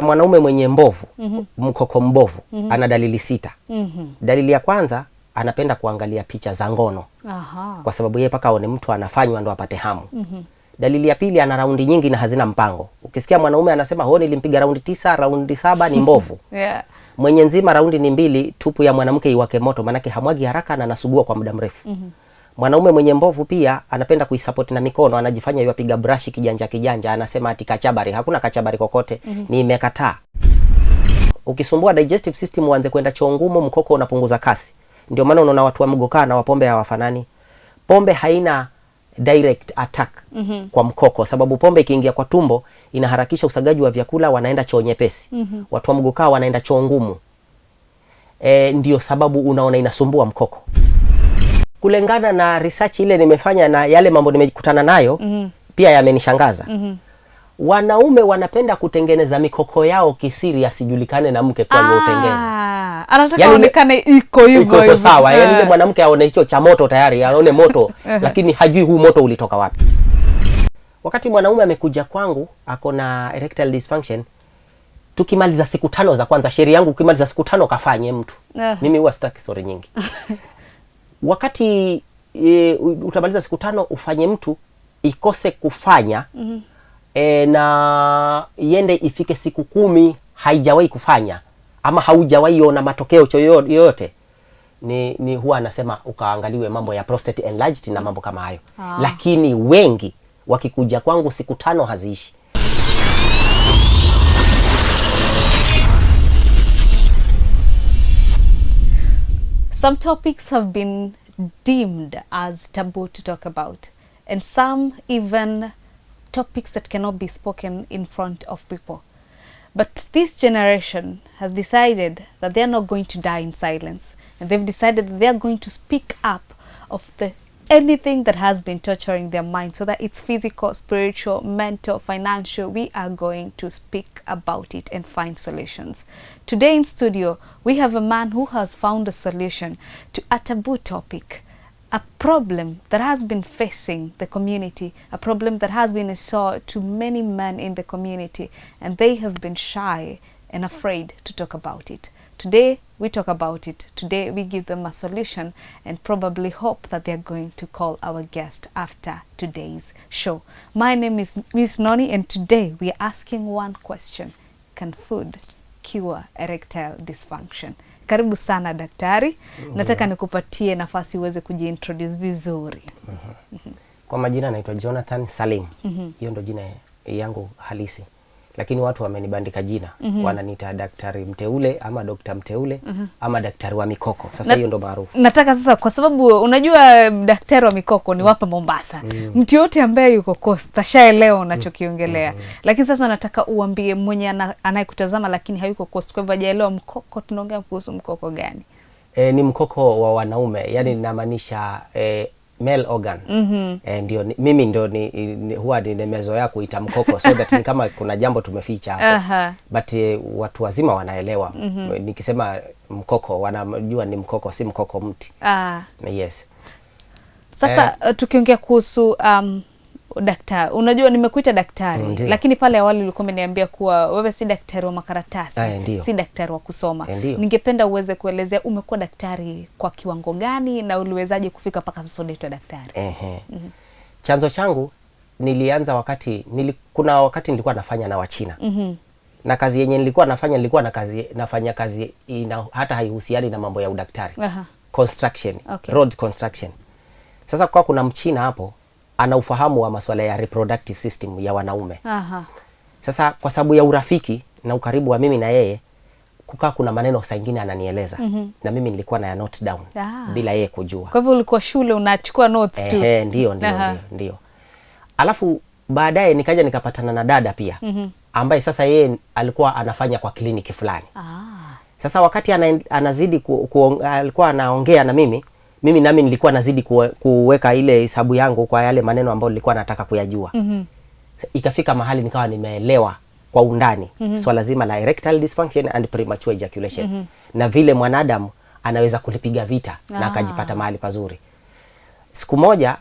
Mwanaume mwenye mbovu, mkoko mbovu, ana dalili 6. Dalili ya kwanza, anapenda kuangalia picha za ngono. Kwa sababu yeye paka aone mtu anafanywa ndo apate hamu. Dalili ya pili, ana raundi nyingi na hazina mpango. Ukisikia mwanaume anasema ho nilimpiga raundi 9, raundi 7 ni mbovu. Mwenye nzima raundi ni 2, tupu ya mwanamke iwake moto, manake hamwagi haraka na anasugua kwa muda mrefu. Mwanaume mwenye mbovu pia anapenda kuisupport na mikono, anajifanya yapiga brush kijanja, anasema ati kachabari. Hakuna kachabari kokote, ni imekataa. Ukisumbua digestive system uanze kwenda choo ngumu, mkoko unapunguza kasi. Ndio maana unaona watu wa mgokaa na wapombe hawafanani. Pombe haina direct attack kwa mkoko, sababu pombe ikiingia kwa tumbo inaharakisha usagaji wa vyakula, wanaenda choo nyepesi. Watu wa mgokaa wanaenda choo ngumu. Ndio sababu unaona inasumbua mkoko. Kulingana na research ile nimefanya na yale mambo nimekutana nayo, pia yamenishangaza. Wanaume wanapenda kutengeneza mikoko yao kisiri, asijulikane na mke kwa utengeza. Anataka aonekane iko hivyo hivyo. Sawa, yani yule mwanamke aone hicho cha moto tayari, aone moto lakini hajui huu moto ulitoka wapi. Wakati mwanaume amekuja kwangu ako na erectile dysfunction, tukimaliza siku 5 za kwanza, sheria yangu ukimaliza siku 5 kafanye mtu. Mimi huwa sitaki story nyingi. Wakati utamaliza siku 5 ufanye mtu, ikose kufanya na iende ifike siku 10 haijawahi kufanya ama haujawahi ona matokeo yoyote, ni huwa anasema ukaangaliwe mambo ya prostate enlarged na mambo kama hayo. Lakini wengi wakikuja kwangu siku 5 haziishi. Some topics have been deemed as taboo to talk about, and some even topics that cannot be spoken in front of people. But this generation has decided that they are not going to die in silence, and they've decided that they are going to speak up of anything that has been torturing their mind, so that it's physical, spiritual, mental, financial. We are going to speak about it and find solutions. Today in studio, we have a man who has found a solution to a taboo topic, a problem that has been facing the community, a problem that has been a sore to many men in the community, and they have been shy and afraid to talk about it. Today, we talk about it. Today, we give them a solution and probably hope that they're going to call our guest after today's show. My name is Miss Noni, and today we are asking one question. Can food cure erectile dysfunction? Karibu sana daktari. Nataka nikupatie nafasi uweze kujiintroduce vizuri. Kwa majina naitwa Jonathan Salim. Hiyo ndo jina yangu halisi. Lakini watu wamenibandika jina. Wananiita daktari mteule ama dokta mteule ama daktari wa mikoko. Sasa hiyo ndo maarufu. Nataka sasa, kwa sababu unajua daktari wa mikoko ni wapa Mombasa. Mtu yote ambaye yuko Coast tashaelewa unachokiongelea. Lakini sasa nataka uambie mwenye anayekutazama lakini hayuko Coast, kwa hivyo hajaelewa mkoko tunaongea kuhusu mkoko gani? Ni mkoko wa wanaume, yani ninamaanisha male organ. Ndio mimi ndo huwa nimezoea kuita mkoko so that ni kama kuna jambo tumeficha hapo. But watu wazima wanaelewa. Nikisema mkoko wanajua ni mkoko, si mkoko mti. Yes. Sasa tukiongea kuhusu daktari, unajua nimekuita daktari, lakini pale awali ulikuwa umeniambia kuwa wewe si daktari wa makaratasi, si daktari wa kusoma. Ningependa uweze kuelezea umekuwa daktari kwa kiwango gani na uliwezaje kufika mpaka sasa unaitwa daktari? Chanzo changu nilianza kuna wakati nilikuwa nafanya na Wachina. Na kazi yenye nilikuwa nafanya kazi hata haihusiani na mambo ya udaktari. Construction, road construction. Sasa kwa kuna Mchina hapo ana ufahamu wa masuala ya reproductive system ya wanaume. Sasa kwa sababu ya urafiki na ukaribu wa mimi na yeye, kuna maneno saa nyingine ananieleza na mimi nilikuwa na ya note down bila yeye kujua. Kwa hivyo ulikuwa shule unachukua notes tu? Ndio. Alafu baadaye nikaja nikapatana na dada pia ambaye sasa yeye alikuwa anafanya kwa kliniki fulani. Sasa wakati anazidi alikuwa anaongea na mimi nami nilikuwa nazidi kuweka ile hesabu yangu kwa yale maneno ambayo nilikuwa nataka kuyajua. Ikafika mahali nikawa nimeelewa kwa undani swala zima la erectile dysfunction and premature ejaculation. Na vile mwanadamu anaweza kulipiga vita na akajipata mahali pazuri. Siku moja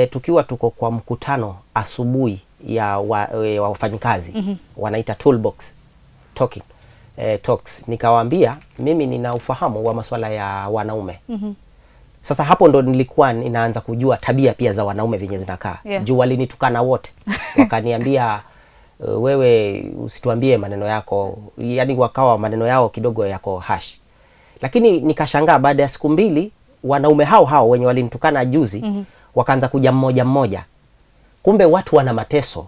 tukiwa tuko kwa mkutano asubuhi ya wafanyikazi, wanaita toolbox. talks, nikawaambia mimi nina ufahamu wa masuala ya wanaume. Sasa hapo ndo nilikuwa ninaanza kujua tabia pia za wanaume venye zinakaa. Juu walinitukana wote. Wakaniambia wewe usituambie maneno yako, yani wakawa maneno yao kidogo yako hash. Lakini nikashangaa baada ya siku 2 wanaume hao wenye walinitukana juzi wakaanza kuja mmoja mmoja. Kumbe watu wana mateso,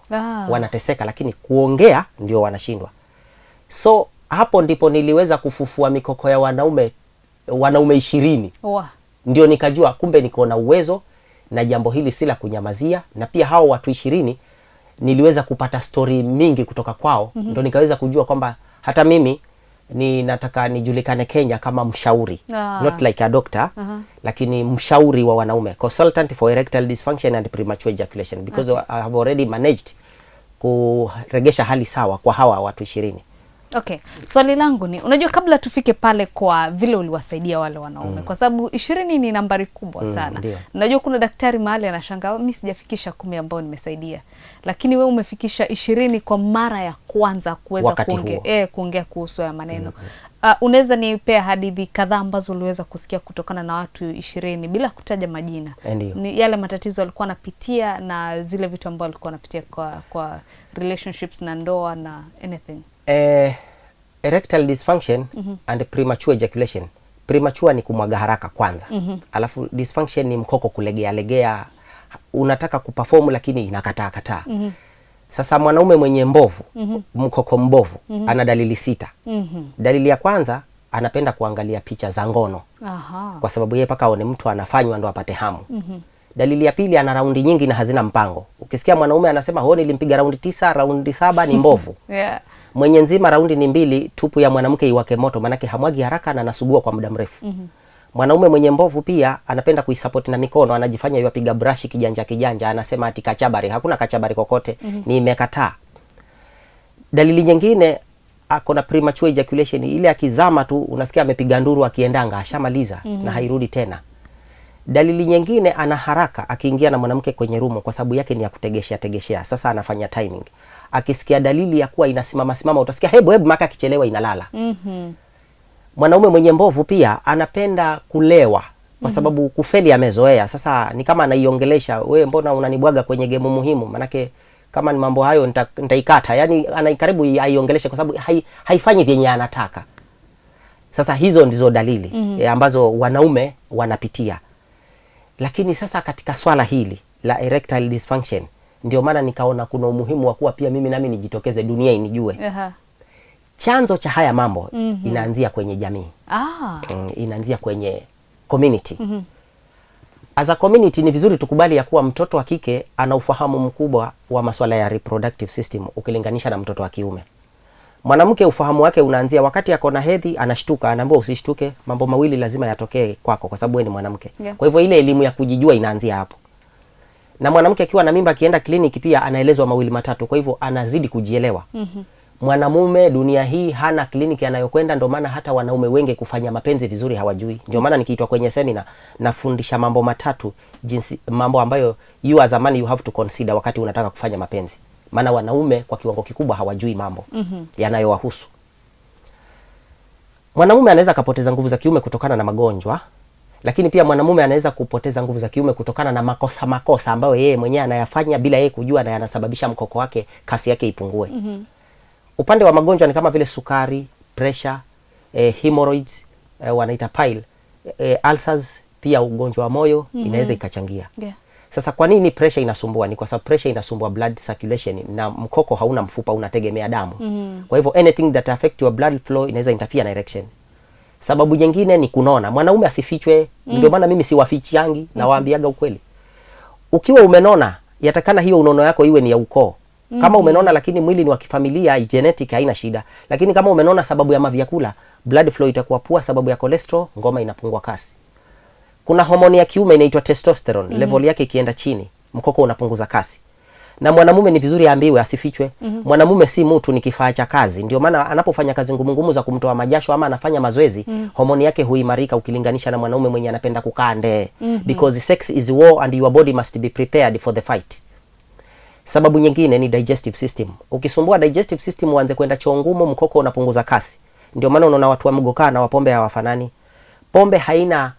wanateseka, lakini kuongea ndio wanashindwa. So hapo ndipo niliweza kufufua mikoko ya wanaume 20. Ndio nikajua kumbe niko na uwezo na jambo hili si la kunyamazia, na pia hao watu 20 niliweza kupata story mingi kutoka kwao. Ndio nikaweza kujua kwamba hata mimi nataka nijulikane Kenya kama mshauri, not like a doctor, lakini mshauri wa wanaume, consultant for erectile dysfunction and premature ejaculation, because I have already managed kuregesha hali sawa kwa hawa watu 20. Okay. Swali langu ni, unajua kabla tufike pale kwa vile uliwasaidia wale wanaume, kwa sababu 20 ni nambari kubwa sana. Unajua kuna daktari mahali anashangaa, mimi sijafikisha 10 ambao nimesaidia. Lakini wewe umefikisha 20 kwa mara ya kwanza kuweza kuongea kuhusu ya maneno. Unaweza nipea hadithi kadhaa ambazo uliweza kusikia kutokana na watu 20 bila kutaja majina? Ni yale matatizo walikuwa wanapitia na zile vitu ambao walikuwa wanapitia kwa relationships na ndoa na anything. Erectile dysfunction and premature ejaculation. Premature ni kumwaga haraka kwanza. Alafu dysfunction ni mkoko kulegea, unataka kuperform lakini inakataa. Sasa mwanaume mwenye mbovu, mkoko mbovu, ana dalili 6. Dalili ya kwanza, anapenda kuangalia picha za ngono. Kwa sababu yeye paka aone mtu anafanywa ndo apate hamu. Dalili ya pili, ana raundi nyingi na hazina mpango. Ukisikia mwanaume anasema honi nilimpiga raundi 9, raundi 7, ni mbovu. Mwenye nzima raundi ni 2, tupu ya mwanamke iwake moto, manake hamwagi haraka na anasugua kwa muda mrefu. Mwanaume mwenye mbovu pia anapenda kuisupport na mikono, anajifanya yapiga brush kijanja, anasema ati kachabari. Hakuna kachabari kokote, ni imekataa. Dalili nyingine, akona premature ejaculation, ile akizama tu unasikia amepiga nduru akiendanga, ashamaliza na hairudi tena. Dalili nyingine, ana haraka akiingia na mwanamke kwenye rumu, kwa sababu yake ni ya kutegeshea. Sasa anafanya timing. Akisikia dalili ya kuwa inasimama utasikia hebu maka kichelewa inalala. Mwanaume mwenye mbovu pia anapenda kulewa, kwa sababu kufeli amezoea. Sasa ni kama anaiongelesha, wewe mbona unanibwaga kwenye gemu muhimu, manake kama ni mambo hayo nitaikata. Yani anaikaribu aiongeleshe kwa sababu haifanyi vyenye anataka. Sasa hizo ndizo dalili ambazo wanaume wanapitia. Lakini sasa katika swala hili la erectile dysfunction, ndio maana nikaona kuna umuhimu wa kuwa pia mimi nami nijitokeze, dunia inijue. Chanzo cha haya mambo inaanzia kwenye jamii. Inaanzia kwenye community. As a community ni vizuri tukubali ya kuwa mtoto wa kike ana ufahamu mkubwa wa masuala ya reproductive system ukilinganisha na mtoto wa kiume. Mwanamke ufahamu wake unaanzia wakati yako na hedhi, anashtuka, anaambiwa usishtuke, mambo mawili lazima yatokee kwako kwa sababu wewe ni mwanamke. Kwa hivyo ile elimu ya kujijua inaanzia hapo. Na mwanamke akiwa na mimba akienda kliniki pia anaelezwa mawili matatu, kwa hivyo anazidi kujielewa. Mwanamume dunia hii hana kliniki anayokwenda, ndio maana hata wanaume wengi kufanya mapenzi vizuri hawajui. Ndio maana nikiitwa kwenye seminar nafundisha mambo matatu, mambo ambayo you as a man you have to consider wakati unataka kufanya mapenzi. Maana wanaume kwa kiwango kikubwa hawajui mambo yanayowahusu. Mwanamume anaweza kapoteza nguvu za kiume kutokana na magonjwa, lakini pia mwanamume anaweza kupoteza nguvu za kiume kutokana na makosa ambayo yeye mwenyewe anayafanya bila yeye kujua, na yanasababisha mkoko wake kasi yake ipungue. Upande wa magonjwa ni kama vile sukari, pressure, hemorrhoids, wanaita pile, ulcers, pia ugonjwa wa moyo inaweza ikachangia. Sasa kwa nini pressure inasumbua? Ni kwa sababu pressure inasumbua blood circulation, na mkoko hauna mfupa, unategemea damu. Kwa hivyo anything that affect your blood flow inaweza interfere na erection. Sababu nyingine ni kunona. Mwanaume asifichwe, ndio maana mimi siwafichiangi na waambiaga ukweli. Ukiwa umenona, yatakana hiyo unono yako iwe ni ya ukoo. Kama umenona lakini mwili ni wa kifamilia, genetic, haina shida. Lakini kama umenona sababu ya mavyakula, blood flow itakuwa poor, sababu ya cholesterol, ngoma inapungua kasi. Kuna homoni ya kiume inaitwa testosterone, level yake ikienda chini, mkoko unapunguza kasi. Na mwanamume ni vizuri aambiwe, asifichwe. Mwanamume si mtu, ni kifaa cha kazi. Ndio maana anapofanya kazi ngumu za kumtoa majasho ama anafanya mazoezi, homoni yake huimarika ukilinganisha na mwanaume mwenye anapenda kukaa ndee. Because sex is war and your body must be prepared for the fight. Sababu nyingine ni digestive system. Ukisumbua digestive system, uanze kwenda choo ngumu, mkoko unapunguza kasi. Ndio maana unaona watu wa mgokaa na wapombe hawafanani. Pombe haina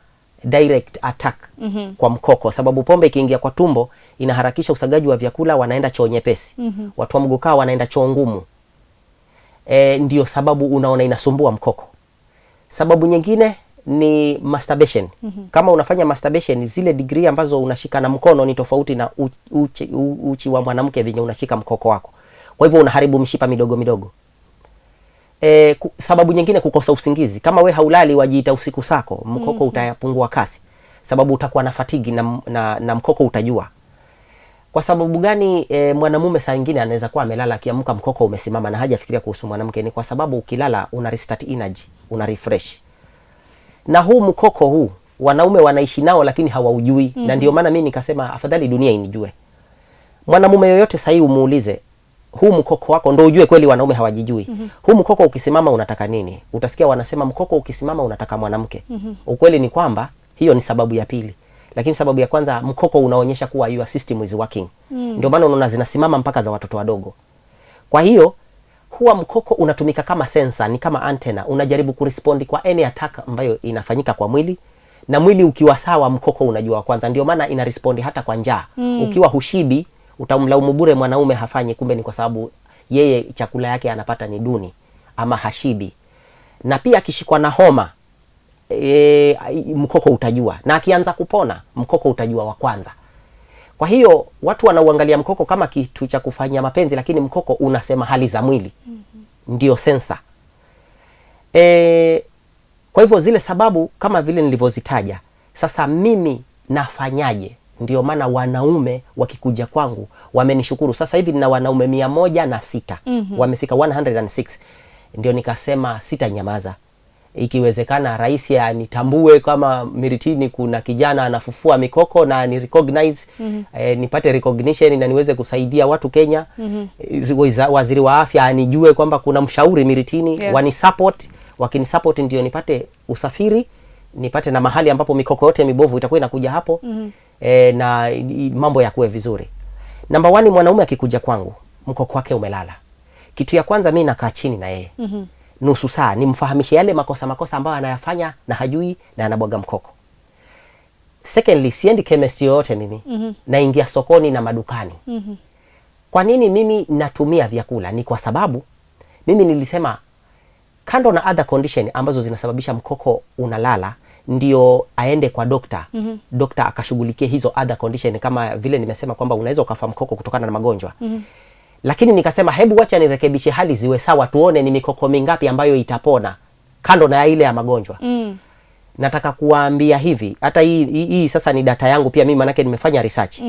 direct attack kwa mkoko, sababu pombe ikiingia kwa tumbo inaharakisha usagaji wa vyakula, wanaenda choo nyepesi. Watu wa mgokaa wanaenda choo ngumu. Ndio sababu unaona inasumbua mkoko. Sababu nyingine ni masturbation. Kama unafanya masturbation, zile degree ambazo unashika na mkono ni tofauti na uchi wa mwanamke venye unashika mkoko wako. Kwa hivyo unaharibu mshipa midogo midogo. Sababu nyingine kukosa usingizi. Kama we haulali wajiita usiku sako, mkoko utapungua kasi. Sababu utakuwa na fatigi na mkoko utajua. Kwa sababu gani mwanamume saa nyingine anaweza kuwa amelala akiamka mkoko umesimama na hajafikiria kuhusu mwanamke? Ni kwa sababu ukilala una restart energy, una refresh. Na huu mkoko huu wanaume wanaishi nao lakini hawaujui. Na ndio maana mimi nikasema afadhali dunia inijue. Mwanamume yoyote sasa umuulize huu mkoko wako ndio ujue kweli wanaume hawajijui. Huu mkoko ukisimama unataka nini? Utasikia wanasema mkoko ukisimama unataka mwanamke. Ukweli ni kwamba hiyo ni sababu ya pili. Lakini sababu ya kwanza, mkoko unaonyesha kuwa your system is working. Ndio maana unaona zinasimama mpaka za watoto wadogo. Kwa hiyo huwa mkoko unatumika kama sensor, ni kama antenna, unajaribu kurespondi kwa any attack ambayo inafanyika kwa mwili, na mwili ukiwa sawa mkoko unajua kwanza. Ndio maana ina respondi hata kwa njaa. Ukiwa hushibi utamlaumu bure mwanaume hafanyi, kumbe ni kwa sababu yeye chakula yake anapata ni duni ama hashibi. Na pia akishikwa na homa mkoko utajua, na akianza kupona mkoko utajua wa kwanza. Kwa hiyo watu wanauangalia mkoko kama kitu cha kufanyia mapenzi, lakini mkoko unasema hali za mwili. Ndio sensa. Kwa hivyo zile sababu kama vile nilivyozitaja, sasa mimi nafanyaje? Ndio maana wanaume wakikuja kwangu wamenishukuru. Sasa hivi nina wanaume 106. Wamefika 106. Ndio nikasema sitanyamaza. Ikiwezekana rais anitambue kama Miritini kuna kijana anafufua mikoko na ni recognize, nipate recognition na niweze kusaidia watu Kenya. Waziri wa afya anijue kwamba kuna mshauri Miritini, wani support. Wakini support ndio nipate usafiri, nipate na mahali ambapo mikoko yote mibovu itakuwa inakuja hapo. Na mambo yakuwe vizuri. Number 1, mwanaume akikuja kwangu mkoko wake umelala, kitu ya kwanza mimi nakaa chini na yeye nusu saa nimfahamishe yale makosa ambayo anayafanya na hajui na anabwaga mkoko. Secondly, siendi chemist yoyote mimi. Naingia sokoni na madukani. Kwa nini mimi natumia vyakula? Ni kwa sababu mimi nilisema kando na other condition ambazo zinasababisha mkoko unalala, ndio aende kwa dokta. Dokta akashughulikie hizo other condition, kama vile nimesema kwamba unaweza ukafa mkoko kutokana na magonjwa. Lakini nikasema hebu wacha nirekebishe hali ziwe sawa, tuone ni mikoko mingapi ambayo itapona kando na ile ya magonjwa. Nataka kuwaambia hivi, hata hii sasa ni data yangu pia mimi, manake nimefanya research.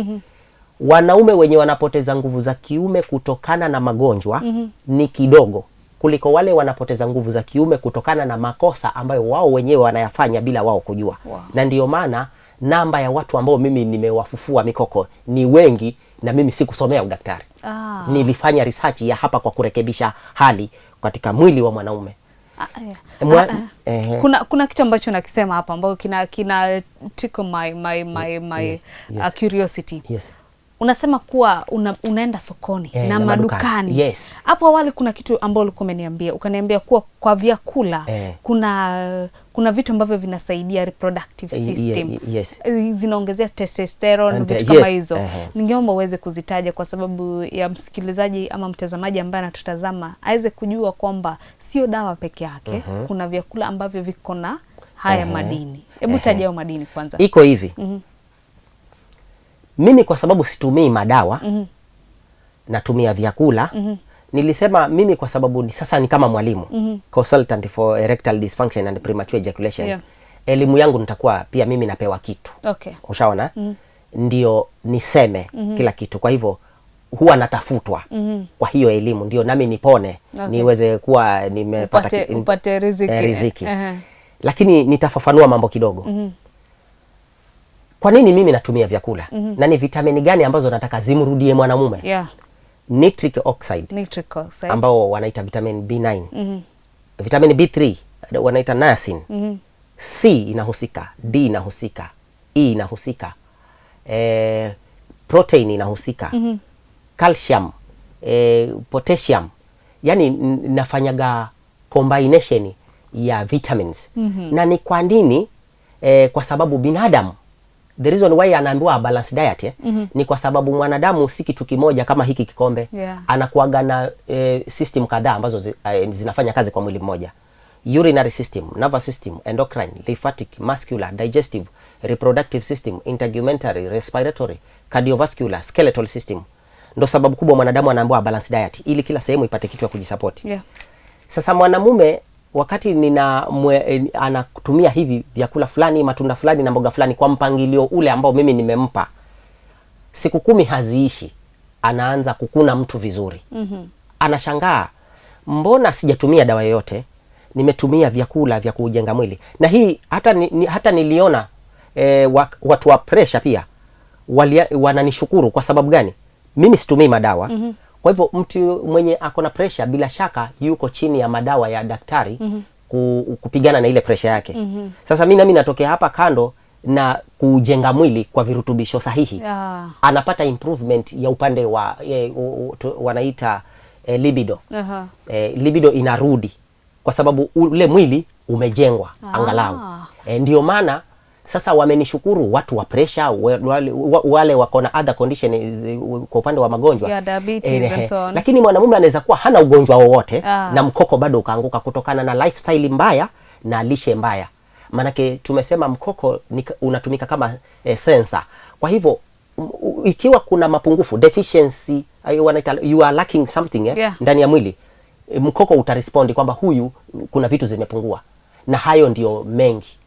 Wanaume wenye wanapoteza nguvu za kiume kutokana na magonjwa ni kidogo kuliko wale wanapoteza nguvu za kiume kutokana na makosa ambayo wao wenyewe wanayafanya bila wao kujua. Na ndiyo maana namba ya watu ambao mimi nimewafufua mikoko ni wengi, na mimi sikusomea udaktari. Nilifanya research ya hapa kwa kurekebisha hali katika mwili wa mwanaume. Kuna kitu ambacho nakisema hapa ambayo kina tickle my curiosity. Unasema kuwa unaenda sokoni na madukani. Hapo awali kuna kitu ambao ulikuwa umeniambia, ukaniambia kuwa kwa vyakula kuna vitu ambavyo vinasaidia reproductive system. Zinaongezea testosterone, vitu kama hizo. Ningeomba uweze kuzitaja kwa sababu ya msikilizaji ama mtazamaji ambaye anatutazama aweze kujua kwamba sio dawa peke yake. Kuna vyakula ambavyo viko na haya madini. Hebu taja madini kwanza. Iko hivi. Mimi kwa sababu situmii madawa, natumia vyakula. Nilisema mimi kwa sababu sasa ni kama mwalimu, consultant for erectile dysfunction and premature ejaculation. Elimu yangu nitakuwa pia mimi napewa kitu. Ushaona? Ndio niseme kila kitu. Kwa hivyo huwa natafutwa kwa hiyo elimu ndio nami nipone, niweze kuwa nimepata upate riziki. Lakini nitafafanua mambo kidogo. Kwa nini mimi natumia vyakula? Na ni vitamini gani ambazo nataka zimrudie mwanamume? Nitric oxide ambao wanaita vitamin B9. Vitamin B3 wanaita niacin. C inahusika, D inahusika, E inahusika, protein inahusika, calcium, potassium, yani nafanyaga combination ya vitamins. Na ni kwa nini? Kwa sababu binadamu, the reason why anaambiwa balanced diet ni kwa sababu mwanadamu si kitu kimoja kama hiki kikombe. Anakuaga na system kadhaa ambazo zinafanya kazi kwa mwili mmoja: urinary system, nervous system, endocrine, lymphatic, muscular, digestive, reproductive system, integumentary, respiratory, cardiovascular, skeletal system. Ndo sababu kubwa mwanadamu anaambiwa balanced diet, ili kila sehemu ipate kitu ya kujisupport. Sasa mwanamume wakati anatumia hivi vyakula fulani, matunda fulani na mboga fulani kwa mpangilio ule ambao mimi nimempa, siku 10 haziishi anaanza kukuna mtu vizuri. Anashangaa, mbona sijatumia dawa yoyote, nimetumia vyakula vya kujenga mwili. Na hii hata niliona watu wa pressure pia wananishukuru. Kwa sababu gani? Mimi situmii madawa. Kwa hivyo mtu mwenye akona pressure bila shaka yuko chini ya madawa ya daktari kupigana na ile pressure yake. Sasa mimi natokea hapa kando na kujenga mwili kwa virutubisho sahihi. Anapata improvement ya upande wa wanaita libido. Libido inarudi kwa sababu ule mwili umejengwa angalau. Ndio maana sasa wamenishukuru watu wa pressure, wale wako na other condition kwa upande wa magonjwa, diabetes and so on. Lakini mwanamume anaweza kuwa hana ugonjwa wowote na mkoko bado ukaanguka kutokana na lifestyle mbaya na lishe mbaya. Manake tumesema mkoko unatumika kama sensor. Kwa hivyo ikiwa kuna mapungufu, deficiency, you are lacking something ndani ya mwili, mkoko utarespondi kwamba huyu kuna vitu zimepungua, na hayo ndio mengi.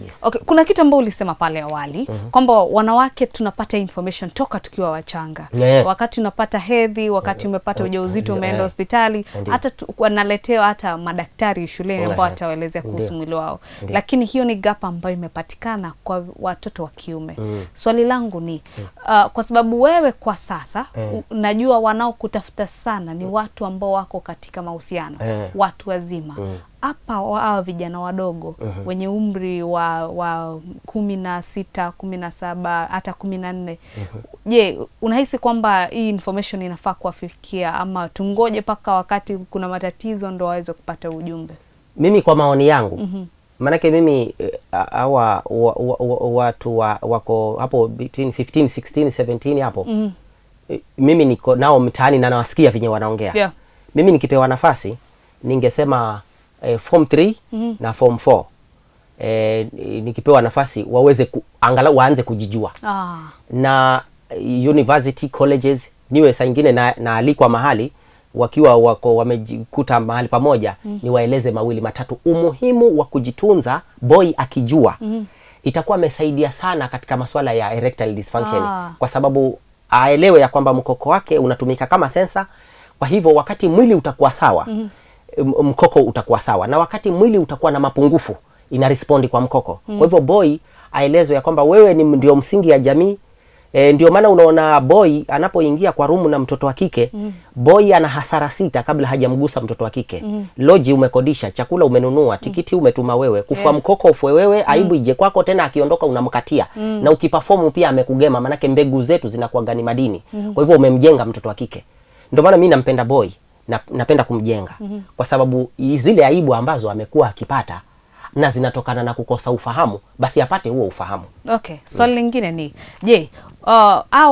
Yes. Kuna kitu ambao ulisema pale awali kwamba wanawake tunapata information toka tukiwa wachanga. Wakati unapata hedhi, wakati umepata ujauzito, umeenda hospitali, hata wanaletewa hata madaktari shuleni ambao atawaelezea kuhusu mwili wao. Lakini hiyo ni gap ambayo imepatikana kwa watoto wa kiume. Swali langu ni kwa sababu wewe kwa sasa najua wanaokutafuta sana ni watu ambao wako katika mahusiano, watu wazima. Hapa hawa vijana wadogo wenye umri wa 16, 17, hata 14. Je, unahisi kwamba hii information inafaa kuwafikia ama tungoje paka wakati kuna matatizo ndo waweze kupata ujumbe? Mimi kwa maoni yangu, manake mimi hawa watu wako hapo between 15, 16, 17 hapo. Mimi niko nao mtaani na nawasikia vinyo wanaongea. Mimi nikipewa nafasi ningesema form 3 na form 4 nikipewa nafasi waweze angalau waanze kujijua. Na university colleges niwe saa nyingine na alikwa mahali wakiwa wako wamejikuta mahali pamoja, ni waeleze mawili matatu umuhimu wa kujitunza. Boy akijua itakuwa amesaidia sana katika masuala ya erectile dysfunction, kwa sababu aelewe ya kwamba mkoko wake unatumika kama sensa. Kwa hivyo wakati mwili utakuwa sawa, mkoko utakuwa sawa, na wakati mwili utakuwa na mapungufu ina respondi kwa mkoko. Kwa hivyo boy aelezwe ya kwamba wewe ni ndio msingi ya jamii. Ndio maana unaona boy anapoingia kwa rumu na mtoto wa kike, boy ana hasara 6 kabla hajamgusa mtoto wa kike. Loji umekodisha, chakula umenunua, tikiti umetuma wewe, kufua mkoko ufue wewe, aibu ije kwako, tena akiondoka unamkatia. Na ukiperform pia amekugema, manake mbegu zetu zinakuwa gani madini. Kwa hivyo umemjenga mtoto wa kike. Ndio maana mimi nampenda boy, napenda kumjenga kwa sababu zile aibu ambazo amekuwa akipata na zinatokana na kukosa ufahamu, basi apate huo ufahamu. Swali lingine ni, je,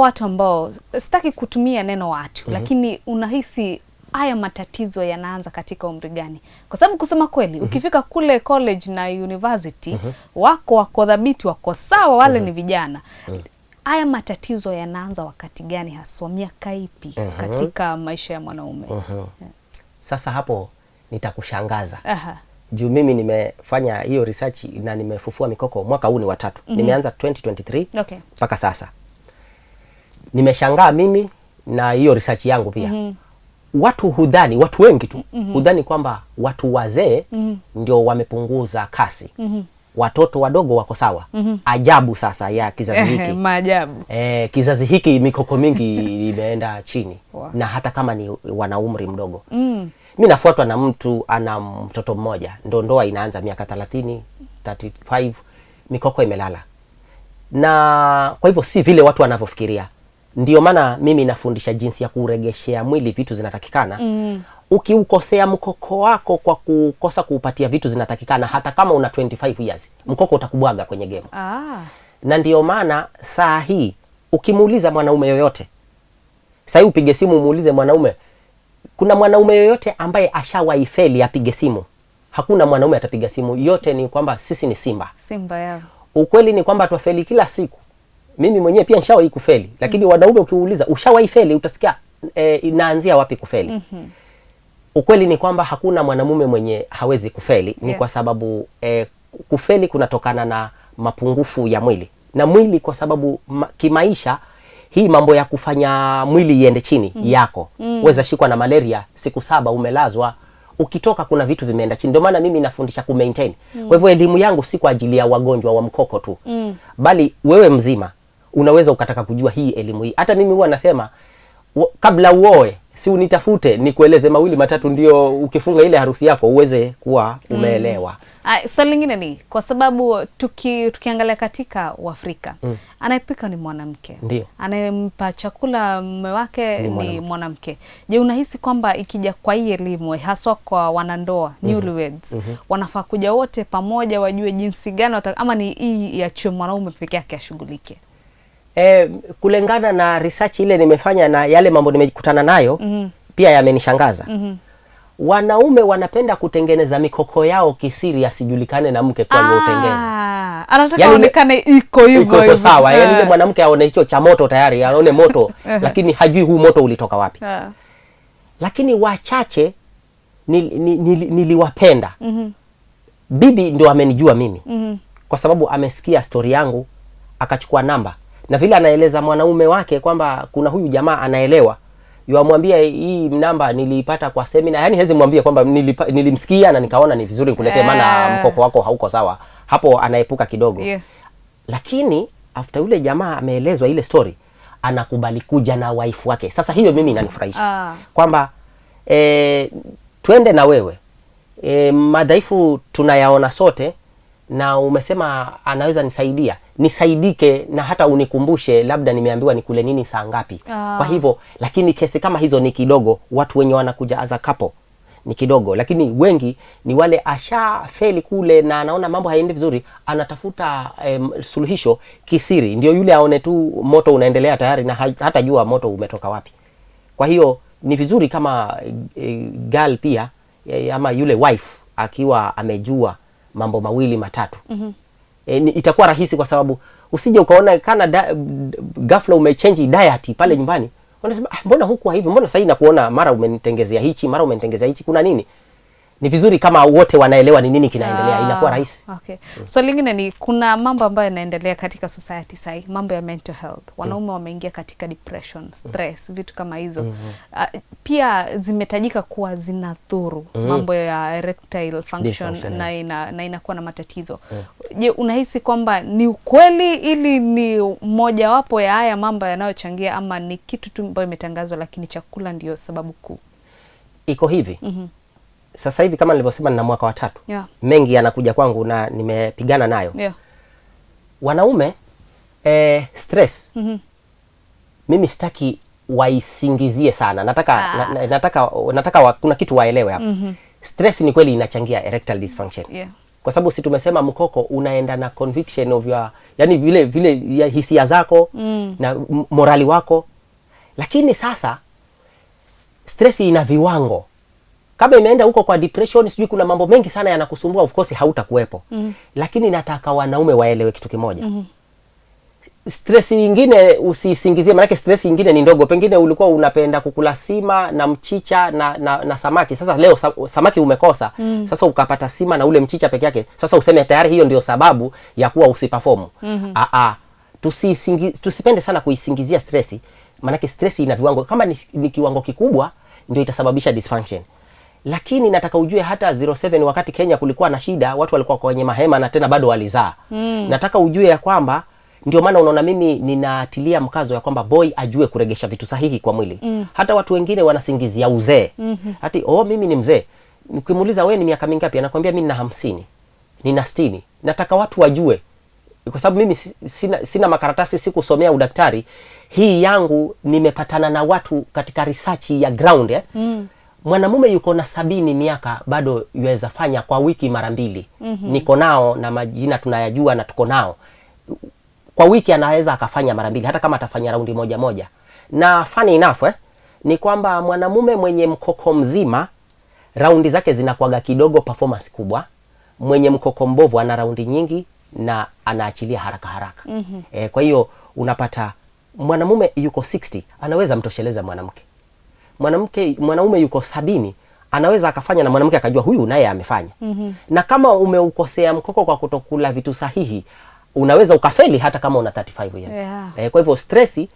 watu ambao, sitaki kutumia neno watu, lakini unahisi haya matatizo yanaanza katika umri gani? Kwa sababu kusema kweli, ukifika kule college na university, wako dhabiti, wako sawa, wale ni vijana. Haya matatizo yanaanza wakati gani haswa, miaka ipi katika maisha ya mwanaume? Sasa hapo nitakushangaza. Juu mimi nimefanya hiyo research na nimefufua mikoko mwaka huu ni wa 3. Nimeanza 2023 mpaka sasa. Nimeshangaa mimi na hiyo research yangu pia. Watu hudhani, watu wengi tu hudhani kwamba watu wazee ndio wamepunguza kasi. Watoto wadogo wako sawa. Ajabu sasa ya kizazi hiki. Maajabu. Kizazi hiki mikoko mingi imeenda chini. Na hata kama ni wana umri mdogo. Mimi nafuatwa na mtu ana mtoto mmoja, ndoa inaanza miaka 30, 35, mikoko imelala. Na kwa hivyo si vile watu wanavyofikiria. Ndio maana mimi nafundisha jinsi ya kuregeshea mwili vitu zinatakikana. Ukiukosea mkoko wako kwa kukosa kuupatia vitu zinatakikana, hata kama una 25 years, mkoko utakubwaga kwenye game. Na ndio maana saa hii ukimuuliza mwanaume yoyote, saa hii upige simu muulize mwanaume, kuna mwanaume yoyote ambaye ashawahi feli apige simu? Hakuna mwanaume atapiga simu. Yote ni kwamba sisi ni simba yao. Ukweli ni kwamba tuwafeli kila siku. Mimi mwenyewe pia nishawahi kufeli, lakini wanaume ukiuliza ushawahi feli, utasikia inaanzia wapi kufeli. Ukweli ni kwamba hakuna mwanamume mwenye hawezi kufeli. Ni kwa sababu kufeli kunatokana na mapungufu ya mwili. Na mwili kwa sababu kimaisha hii mambo ya kufanya mwili iende chini yako. Weza shikwa na malaria siku 7 umelazwa, ukitoka kuna vitu vimeenda chini. Ndio maana mimi nafundisha ku maintain. Kwa hivyo elimu yangu si kwa ajili ya wagonjwa wa mkoko tu. Bali wewe mzima unaweza ukataka kujua hii elimu hii. Hata mimi huwa nasema kabla uoe, si unitafute nikueleze 2 matatu, ndio ukifunga ile harusi yako uweze kuwa umeelewa. Swali lingine ni kwa sababu tukiangalia katika Uafrika, anayepika ni mwanamke. Ndio. Anayempa chakula mume wake ni mwanamke. Je, unahisi kwamba ikija kwa hii elimu haswa kwa wanandoa, newlyweds, wanafaa kuja wote pamoja wajue jinsi gani ama ni hii ya mwanaume peke yake ashughulike? Kulingana na research ile nimefanya na yale mambo nimekutana nayo, pia yamenishangaza. Wanaume wanapenda kutengeneza mikoko yao kisiri asijulikane na mke kwa hiyo utengeza. Anataka aonekane iko hivyo sawa. Yaani yule mwanamke aone hicho cha moto tayari, aone moto lakini hajui huu moto ulitoka wapi. Lakini wachache niliwapenda. Bibi ndio amenijua mimi. Kwa sababu amesikia story yangu, akachukua namba. Na vile anaeleza mwanaume wake kwamba kuna huyu jamaa anaelewa, yuamwambia hii namba niliipata kwa seminar. Yaani hezi mwambie kwamba nilimsikia na nikaona ni vizuri nikuletee maana mkoko wako hauko sawa. Hapo anaepuka kidogo. Lakini after yule jamaa ameelezwa ile story, anakubali kuja na wife wake. Sasa hiyo mimi inanifurahisha. Kwamba twende na wewe. Madhaifu tunayaona sote, na umesema anaweza nisaidia, nisaidike, na hata unikumbushe labda nimeambiwa nikule nini saa ngapi. Kwa hivyo, lakini kesi kama hizo ni kidogo. Watu wenye wanakuja as a couple ni kidogo, lakini wengi ni wale ashafeli kule na anaona mambo haendi vizuri, anatafuta suluhisho kisiri, ndio yule aone tu moto unaendelea tayari na hata jua moto umetoka wapi. Kwa hiyo ni vizuri kama girl pia ama yule wife akiwa amejua mambo 2 matatu. Itakuwa rahisi, kwa sababu usije ukaona kana ghafla umechange diet pale nyumbani. Unasema mbona huku hivi, mbona sasa nakuona mara umenitengezea hichi, mara umenitengezea hichi, kuna nini? Ni vizuri kama wote wanaelewa ni nini kinaendelea, inakuwa rahisi. Okay. So lingine ni kuna mambo ambayo yanaendelea katika society sasa, mambo ya mental health. Wanaume wameingia katika depression, stress, vitu kama hizo. Pia zimetajika kuwa zinadhuru mambo ya erectile function na inakuwa na matatizo. Je, unahisi kwamba ni ukweli ili ni moja wapo ya haya mambo yanayochangia, ama ni kitu tu ambayo imetangazwa lakini chakula ndio sababu kuu? Iko hivi. Sasa hivi kama nilivyosema nina mwaka wa 3. Mengi yanakuja kwangu na nimepigana nayo. Wanaume stress. Mimi sitaki waisingizie sana. Nataka kuna kitu waelewe hapa. Stress ni kweli inachangia erectile dysfunction. Kwa sababu si tumesema mkoko unaenda na conviction of your, yani vile ya hisia zako na morali wako. Lakini sasa stress ina viwango. Kama imeenda huko kwa depression, sijui kuna mambo mengi sana yanakusumbua, of course hautakuwepo. Lakini nataka wanaume waelewe kitu kimoja. Stress nyingine usisingizie, maana stress nyingine ni ndogo. Pengine ulikuwa unapenda kukula sima na mchicha na samaki. Sasa leo samaki umekosa. Sasa ukapata sima na ule mchicha peke yake. Sasa useme tayari hiyo ndio sababu ya kuwa usiperform. Tusipende sana kuisingizia stress, maana stress ina viwango. Kama ni kiwango kikubwa ndio itasababisha dysfunction. Lakini nataka ujue hata 07 wakati Kenya kulikuwa na shida, watu walikuwa kwenye mahema na tena bado walizaa. Nataka ujue ya kwamba ndio maana unaona mimi ninatilia mkazo ya kwamba boy ajue kuregesha vitu sahihi kwa mwili. Hata watu wengine wanasingizia uzee. Hati mimi ni mzee. Nikimuuliza wewe ni miaka mingapi, anakuambia mimi nina 50, nina 60. Nataka watu wajue kwa sababu mimi sina makaratasi, sikusomea udaktari. Hii yangu nimepatana na watu katika research ya ground mwanamume yuko na 70 miaka bado yuweza fanya kwa wiki mara 2. Niko nao na majina tunayajua na tuko nao. Kwa wiki anaweza akafanya mara 2 hata kama atafanya raundi moja. Na funny enough ni kwamba mwanamume mwenye mkoko mzima raundi zake zinakuaga kidogo, performance kubwa. Mwenye mkoko mbovu ana raundi nyingi na anaachilia haraka. Kwa hiyo unapata mwanamume yuko 60 anaweza mtosheleza mwanamke. Mwanaume yuko 70 anaweza akafanya na mwanamke akajua huyu naye amefanya. Na kama umeukosea mkoko kwa kutokula vitu sahihi, unaweza ukafeli hata kama una 35 years. Kwa hivyo stressi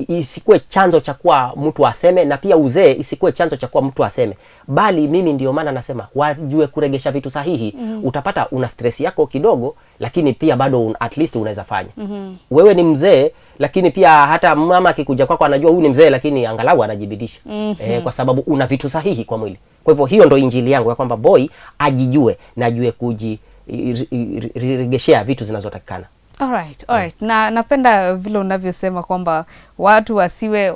isikuwe chanzo cha kuwa mtu aseme, na pia uzee isikuwe chanzo cha kuwa mtu aseme, bali mimi ndio maana nasema wajue kuregesha vitu sahihi. Utapata una stress yako kidogo, lakini pia bado at least unaweza fanya. Wewe ni mzee, lakini pia hata mama akikuja kwako anajua huyu ni mzee, lakini angalau anajibidisha. Kwa sababu una vitu sahihi kwa mwili. Kwa hivyo hiyo ndo injili yangu ya kwamba boy ajijue na ajue kujiregeshea vitu zinazotakikana. Alright. Na napenda vile unavyosema kwamba watu wasiwe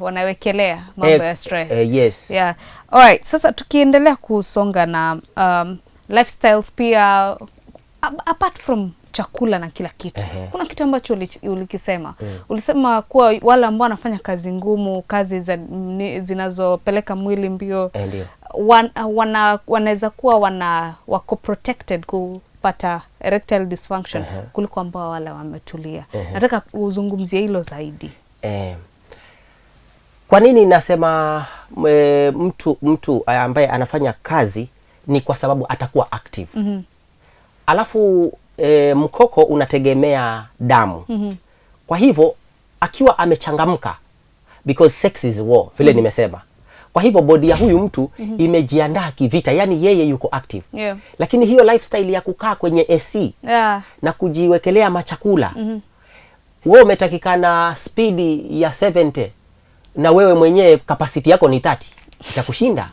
wanawekelea mambo ya stress. Yes. Yeah. Alright. Sasa tukiendelea kusonga na lifestyles pia, apart from chakula na kila kitu. Kuna kitu ambacho ulikisema. Ulisema kuwa wale ambao wanafanya kazi ngumu, kazi zinazopeleka mwili mbio, wanaweza kuwa wako protected kupata erectile dysfunction kuliko ambao wale wametulia. Nataka uzungumzie hilo zaidi. Kwa nini nasema mtu ambaye anafanya kazi ni kwa sababu atakuwa active. Alafu mkoko unategemea damu. Kwa hivyo akiwa amechangamka, because sex is war vile nimesema. Kwa hivyo body ya huyu mtu imejiandaa kivita, yani yeye yuko active. Lakini hiyo lifestyle ya kukaa kwenye AC na kujiwekelea machakula, wewe umetakikana speed ya 70 na wewe mwenyewe capacity yako ni 30, itakushinda.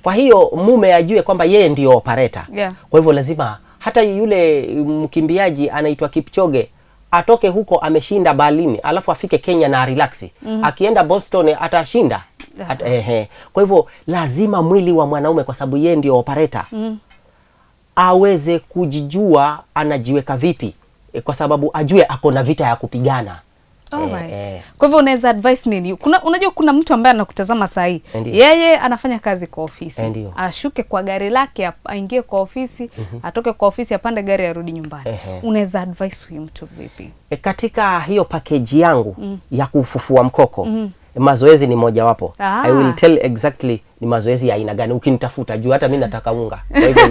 Kwa hiyo mume ajue kwamba yeye ndio operator. Kwa hivyo lazima hata yule mkimbiaji anaitwa Kipchoge atoke huko ameshinda Berlin, alafu afike Kenya na relaxi. Akienda Boston atashinda. Kwa hivyo lazima mwili wa mwanaume, kwa sababu yeye ndio operator, aweze kujijua anajiweka vipi, kwa sababu ajue ako na vita ya kupigana. Kwa hivyo unaweza advice nini? Unajua kuna mtu ambaye anakutazama saa hii. Yeye anafanya kazi kwa ofisi. Ashuke kwa gari lake, aingie kwa ofisi, atoke kwa ofisi, apande gari, arudi nyumbani. Unaweza advice huyu mtu vipi? Katika hiyo package yangu ya kufufua mkoko, mazoezi ni moja wapo. I will tell exactly ni mazoezi ya aina gani. Ukinitafuta juu hata mimi nataka unga. Kwa hivyo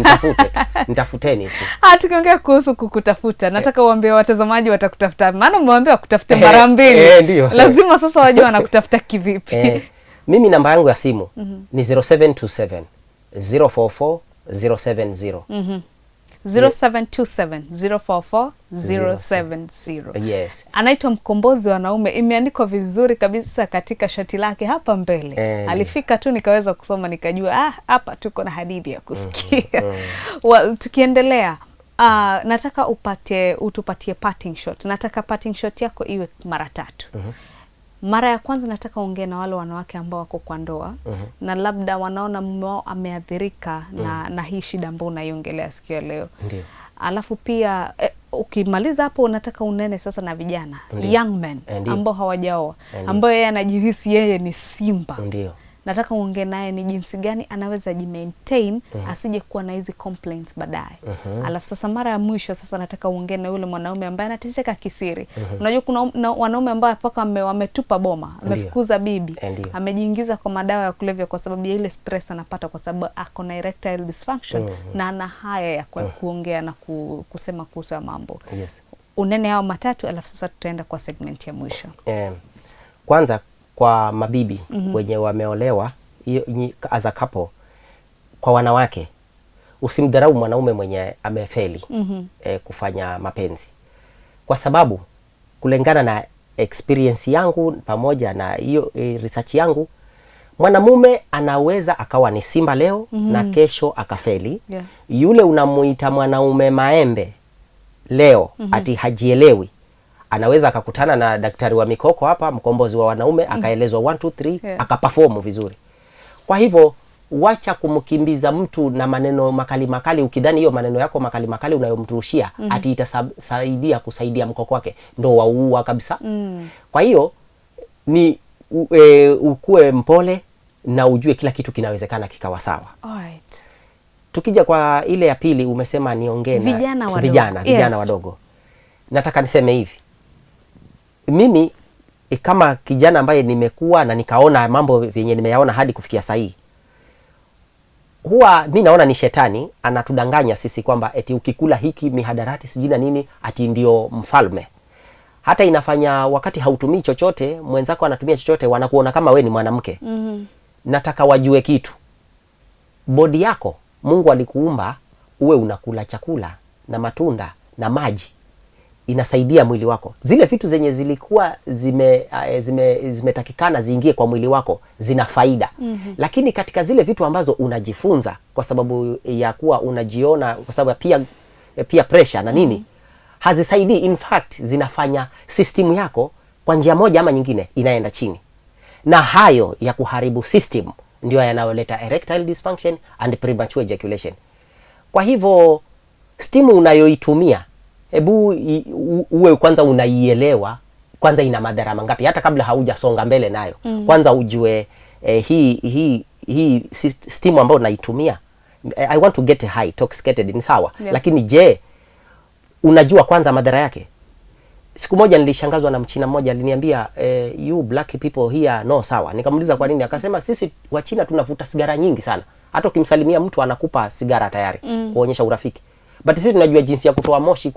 nitafuteni tu. Tukiongea kuhusu kukutafuta, nataka uambie watazamaji watakutafuta. Maana umewaambia wakutafute mara 2. Lazima sasa wajue wanakutafuta kivipi. Mimi namba yangu ya simu ni 0727 044 070. 0727 044 070. Yes. Anaitwa Mkombozi wa Wanaume, imeandikwa vizuri kabisa katika shati lake hapa mbele. Alifika tu nikaweza kusoma nikajua hapa tuko na hadithi ya kusikia. Tukiendelea, nataka utupatie parting shot. Nataka parting shot yako iwe mara 3. Mara ya kwanza nataka ongea na wale wanawake ambao wako kwa ndoa na labda wanaona mume wao ameathirika na hii shida ambayo unaiongelea siku leo. Alafu pia ukimaliza hapo unataka unene sasa na vijana, young men ambao hawajaoa, ambao yeye anajihisi yeye ni simba. Nataka uongee naye ni jinsi gani anaweza jimaintain asije kuwa na hizi complaints baadaye. Alafu sasa mara ya mwisho sasa nataka uongee na yule mwanaume ambaye anateseka kisiri. Unajua kuna wanaume ambao paka wametupa boma, amefukuza bibi, amejiingiza kwa madawa ya kulevya kwa sababu ya ile stress anapata kwa sababu ako na erectile dysfunction na ana haya ya kuongea na kusema kuhusu mambo. Unene hao matatu, alafu sasa tutaenda kwa segment ya mwisho. Kwanza kwa mabibi wenye wameolewa as a couple, kwa wanawake usimdharau mwanaume mwenye amefeli kufanya mapenzi, kwa sababu kulingana na experience yangu pamoja na hiyo research yangu, mwanamume anaweza akawa ni simba leo na kesho akafeli. Yule unamuita mwanaume maembe leo ati hajielewi, anaweza akakutana na daktari wa mikoko hapa, mkombozi wa wanaume, akaelezwa 1 2 3 akaperform vizuri. Kwa hivyo wacha kumkimbiza mtu na maneno makali makali, ukidhani hiyo maneno yako makali makali unayomturushia ati itasaidia kusaidia mkoko wake, ndo waua kabisa. Kwa hiyo ni ukue mpole na ujue kila kitu kinawezekana kikawa sawa. Alright. Tukija kwa ile ya pili, umesema niongee na vijana wadogo. Nataka niseme hivi, mimi kama kijana ambaye nimekuwa na nikaona mambo vyenye nimeyaona hadi kufikia sahihi, huwa mi naona ni shetani anatudanganya sisi kwamba eti ukikula hiki mihadarati sijui na nini ati ndio mfalme. Hata inafanya wakati hautumii chochote, mwenzako anatumia chochote, wanakuona kama we ni mwanamke. Nataka wajue kitu, bodi yako Mungu alikuumba uwe unakula chakula na matunda na maji, inasaidia mwili wako. Zile vitu zenye zilikuwa zimetakikana ziingie kwa mwili wako zina faida. Lakini katika zile vitu ambazo unajifunza kwa sababu ya kuwa unajiona, kwa sababu ya peer pressure na nini, hazisaidii. In fact zinafanya system yako kwa njia moja ama nyingine inaenda chini, na hayo ya kuharibu system ndio yanayoleta erectile dysfunction and premature ejaculation. Kwa hivyo stimu unayoitumia, hebu uwe kwanza unaielewa kwanza ina madhara mangapi, hata kabla haujasonga mbele nayo. Kwanza ujue hii stimu ambayo naitumia, I want to get high intoxicated, ni sawa, lakini je, unajua kwanza madhara yake? Siku moja nilishangazwa na mchina mmoja, aliniambia you black people here no sawa. Nikamuuliza kwa nini, akasema sisi wa China tunavuta sigara nyingi sana, hata ukimsalimia mtu anakupa sigara tayari kuonyesha urafiki. But sisi tunajua jinsi ya kutoa moshi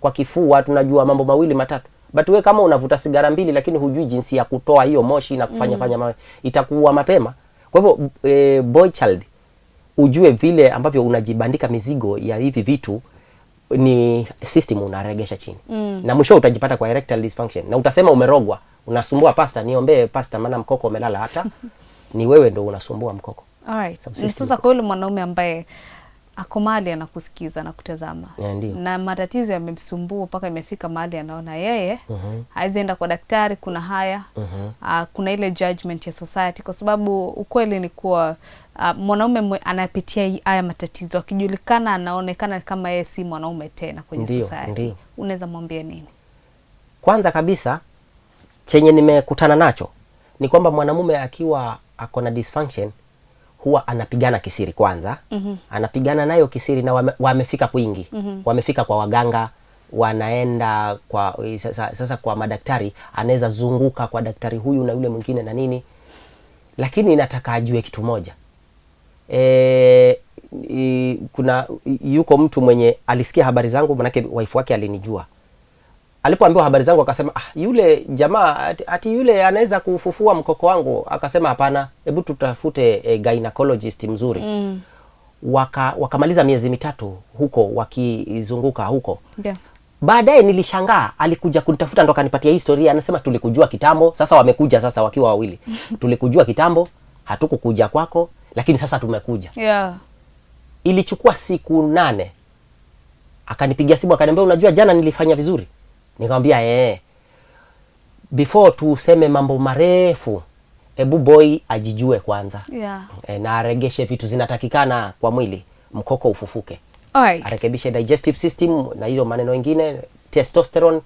kwa kifua, tunajua mambo mawili matatu. But we kama unavuta sigara 2 lakini hujui jinsi ya kutoa hiyo moshi na kufanya itakuwa mapema. Kwa hivyo boy child, ujue vile ambavyo unajibandika mizigo ya hivi vitu ni system unaregesha chini. Na mwisho utajipata kwa erectile dysfunction, na utasema umerogwa, unasumbua pasta, niombee pasta maana mkoko umelala. Hata ni wewe ndo unasumbua mkoko. Alright. Sasa kwa yule mwanaume ambaye ako mahali anakusikiza na kutazama, na matatizo yamemsumbua mpaka imefika mahali anaona yeye hawezi enda kwa daktari, kuna haya kuna ile judgment ya society, kwa sababu ukweli ni kuwa mwanaume anapitia haya matatizo, akijulikana anaonekana kama yeye si mwanaume tena kwenye society. Unaweza mwambia nini? Kwanza kabisa chenye nimekutana nacho ni kwamba mwanamume akiwa ako na dysfunction huwa anapigana kisiri kwanza. Anapigana nayo kisiri, na wamefika kwingi. Wamefika kwa waganga, wanaenda kwa sasa kwa madaktari, anaweza zunguka kwa daktari huyu na yule mwingine na nini. Lakini nataka ajue kitu moja, kuna yuko mtu mwenye alisikia habari zangu, manake wife wake alinijua. Alipoambiwa habari zangu akasema yule jamaa ati yule anaweza kufufua mkoko wangu. Akasema hapana, hebu tutafute gynecologist mzuri. Wakamaliza miezi 3 huko wakizunguka huko. Baadaye nilishangaa, alikuja kunitafuta ndo akanipatia historia. Anasema tulikujua kitambo, sasa wamekuja sasa wakiwa wawili. Tulikujua kitambo, hatukukuja kwako, lakini sasa tumekuja. Ilichukua siku 8. Akanipigia simu akaniambia, unajua jana nilifanya vizuri. Nikamwambia before tuseme mambo marefu, hebu boy ajijue kwanza. Na aregeshe vitu zinatakikana kwa mwili, mkoko ufufuke. Arekebishe digestive system na hiyo maneno mengine, testosterone,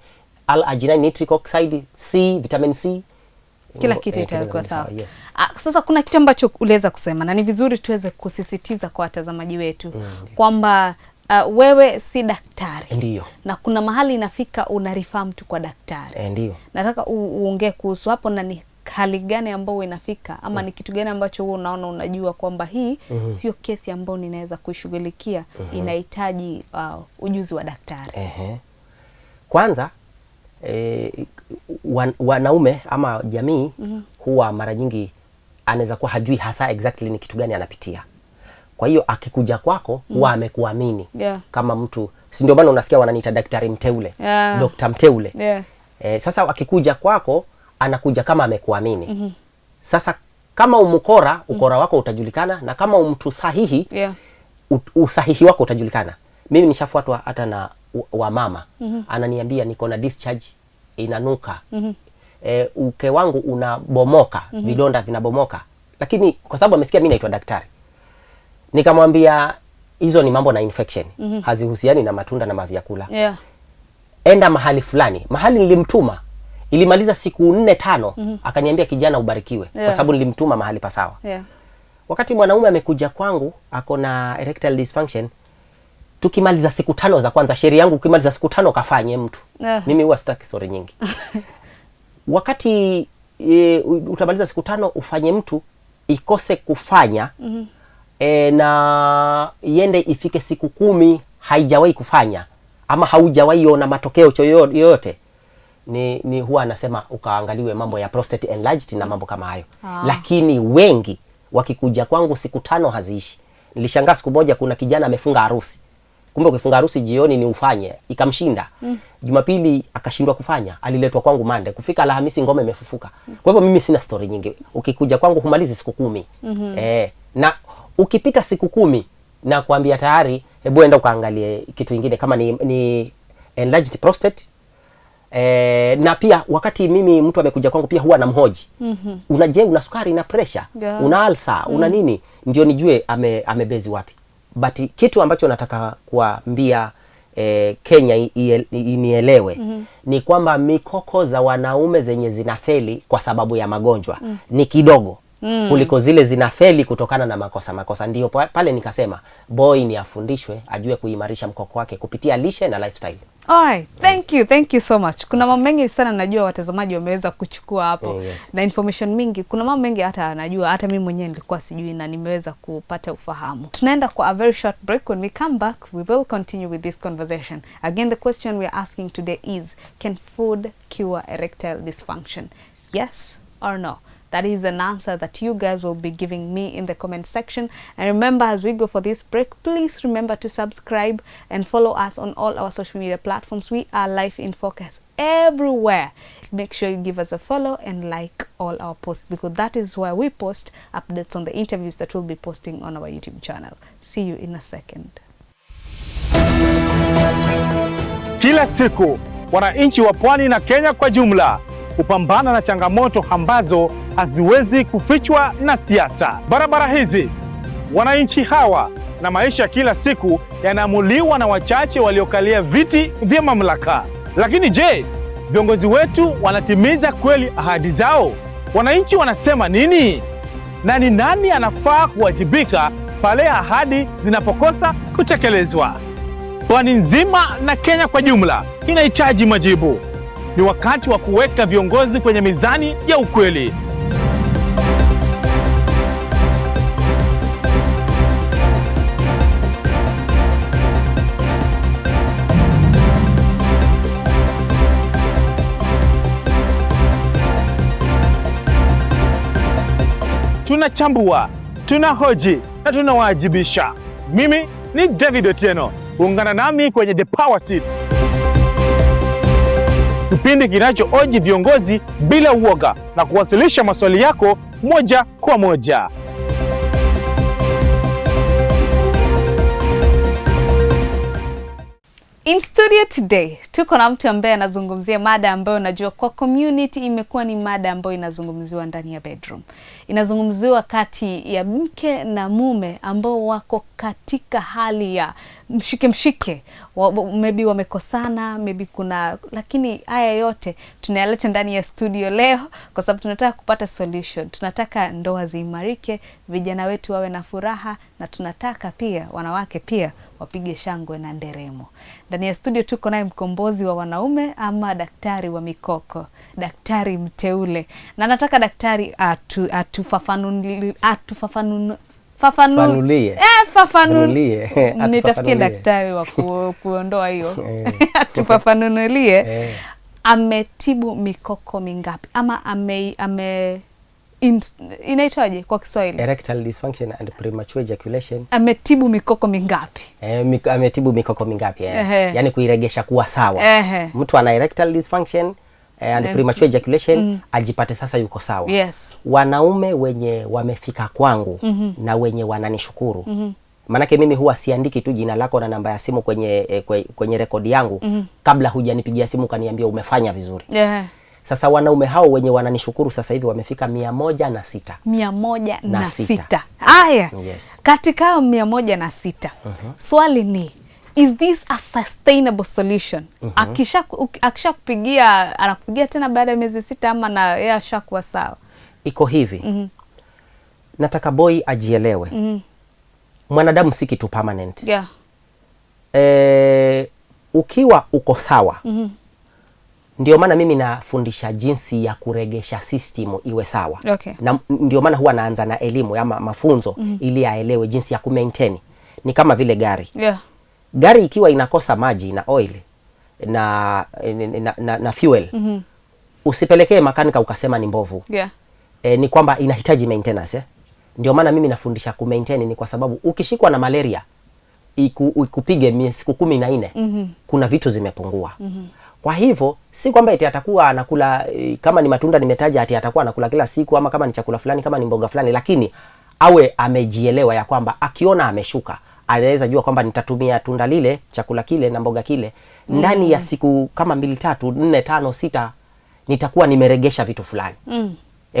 L-arginine nitric oxide, C, vitamin C, kila kitu itakuwa sawa. Sasa kuna kitu ambacho uliweza kusema na ni vizuri tuweze kusisitiza kwa watazamaji wetu kwamba wewe si daktari. Ndiyo. Na kuna mahali inafika unarifaa mtu kwa daktari. Ndiyo. Nataka uongee kuhusu hapo, na ni hali gani ambayo inafika ama ni kitu gani ambacho wewe unaona unajua kwamba hii sio kesi ambayo ninaweza kuishughulikia, inahitaji ujuzi wa daktari. Kwanza wanaume ama jamii huwa mara nyingi anaweza kuwa hajui hasa exactly ni kitu gani anapitia. Kwa hiyo akikuja kwako huwa amekuamini kama mtu, si ndio maana unasikia wananiita daktari mteule, Dr. mteule. Sasa akikuja kwako anakuja kama amekuamini. Sasa kama ukora wako utajulikana, na kama mtu sahihi usahihi wako utajulikana. Mimi nishafuatwa hata na wa mama ananiambia niko na discharge inanuka, uke wangu unabomoka, vidonda vinabomoka, lakini kwa sababu amesikia mimi naitwa daktari, nikamwambia hizo ni mambo na infection, hazihusiani na matunda na mavyakula. Enda mahali fulani, mahali nilimtuma ilimaliza siku 4-5, akaniambia kijana ubarikiwe, kwa sababu nilimtuma mahali pasawa. Wakati mwanaume amekuja kwangu ako na erectile dysfunction, tukimaliza siku 5 za kwanza, sheria yangu ukimaliza siku 5 kafanye mtu. Mimi huwa sitaki story nyingi. Wakati utamaliza siku 5 ufanye mtu, ikose kufanya na iende ifike siku 10 haijawahi kufanya ama haujawahi ona matokeo yoyote, ni huwa anasema ukaangaliwe mambo ya prostate enlarged na mambo kama hayo. Lakini wengi wakikuja kwangu siku 5 haziishi. Nilishangaa siku moja kuna kijana amefunga harusi. Kumbe ukifunga harusi jioni ni ufanye, ikamshinda. Jumapili akashindwa kufanya, aliletwa kwangu Monday, kufika Alhamisi ngome imefufuka. Kwa hivyo mimi sina story nyingi. Ukikuja kwangu humalizi siku 10. Na ukipita siku 10 na kuambia tayari, hebu enda ukaangalie kitu kingine kama ni enlarged prostate. Na pia wakati mimi mtu amekuja kwangu pia huwa namhoji. Una sukari na pressure, una ulcer, una nini, ndio nijue amebezi wapi. But kitu ambacho nataka kuambia Kenya inielewe ni kwamba mikoko za wanaume zenye zinafeli kwa sababu ya magonjwa ni kidogo kuliko zile zinafeli kutokana na makosa. Ndio pale nikasema boy ni afundishwe ajue kuimarisha mkoko wake kupitia lishe na lifestyle. Alright, thank you so much. Kuna mambo mengi sana najua watazamaji wameweza kuchukua hapo. Na information mingi. Kuna mambo mengi hata najua, hata mimi mwenyewe nilikuwa sijui na nimeweza kupata ufahamu. Tunaenda kwa a very short break. When we come back, we will continue with this conversation. Again, the question we are asking today is, can food cure erectile dysfunction? Yes or no? That is an answer that you guys will be giving me in the comment section. And remember, as we go for this break, please remember to subscribe and follow us on all our social media platforms. We are Life in Focus everywhere. Make sure you give us a follow and like all our posts, because that is where we post updates on the interviews that we'll be posting on our YouTube channel. See you in a second. Kila siku wananchi wa Pwani na Kenya kwa jumla kupambana na changamoto ambazo haziwezi kufichwa na siasa. Barabara hizi, wananchi hawa na maisha kila siku yanaamuliwa na wachache waliokalia viti vya mamlaka. Lakini je, viongozi wetu wanatimiza kweli ahadi zao? Wananchi wanasema nini? Na ni nani anafaa kuwajibika pale ahadi zinapokosa kutekelezwa? Pwani nzima na Kenya kwa jumla inahitaji majibu. Ni wakati wa kuweka viongozi kwenye mizani ya ukweli. Tunachambua, tunahoji na tunawajibisha. Mimi ni David Otieno. Ungana nami kwenye The Power Seat, kipindi kinachohoji viongozi bila uoga na kuwasilisha maswali yako moja kwa moja. In studio today, tuko na mtu ambaye anazungumzia mada ambayo najua kwa community imekuwa ni mada ambayo inazungumziwa ndani ya bedroom. Inazungumziwa kati ya mke na mume ambao wako katika hali ya mshike. Maybe wamekosana, maybe kuna, lakini haya yote tunayaleta ndani ya studio leo kwa sababu tunataka kupata solution. Tunataka ndoa ziimarike, vijana wetu wawe na furaha, na tunataka pia wanawake pia wapige shangwe na nderemo. Ndani ya studio tuko naye mkombozi wa wanaume ama daktari wa mikoko, daktari mteule. Na nataka daktari nitafutie daktari wa kuondoa hiyo. Tufafanulie. Ametibu mikoko mingapi ama inaitwaje kwa Kiswahili? Erectile dysfunction and premature ejaculation. Ametibu mikoko mingapi? Ametibu mikoko mingapi? Yani kuiregesha kuwa sawa. Mtu ana erectile dysfunction and premature ejaculation ajipate sasa yuko sawa. Yes. Wanaume wenye wamefika kwangu na wenye wananishukuru Maanake mimi huwa siandiki tu jina lako na namba ya simu kwenye rekodi yangu kabla hujanipigia simu kaniambia umefanya vizuri. Sasa wanaume hao wenye wananishukuru sasa hivi wamefika 106. 106. Haya. Yes. Katika hao 106. Swali ni, is this a sustainable solution? Akisha kupigia, anakupigia tena baada ya miezi 6 ama na yeye ashakuwa sawa? Iko hivi. Nataka boy ajielewe. Mwanadamu si kitu permanent. Yeah. Ukiwa uko sawa. Ndio maana mimi nafundisha jinsi ya kuregesha system iwe sawa. Okay. Na ndio maana huwa naanza na elimu ama mafunzo ili aelewe jinsi ya kumaintain. Ni kama vile gari. Yeah. Gari ikiwa inakosa maji na oil na fuel. Usipelekee makanika ukasema ni mbovu. Yeah. Ni kwamba inahitaji maintenance. Ndio maana mimi nafundisha kumaintain, ni kwa sababu ukishikwa na malaria ikupige siku 14, kuna vitu zimepungua. Kwa hivyo si kwamba eti atakuwa anakula kama ni matunda nimetaja ati atakuwa anakula kila siku, ama kama ni chakula fulani, kama ni mboga fulani, lakini awe amejielewa ya kwamba akiona ameshuka anaweza jua kwamba nitatumia tunda lile, chakula kile na mboga kile ndani ya siku kama 2, 3, 4, 5, 6 nitakuwa nimeregesha vitu fulani.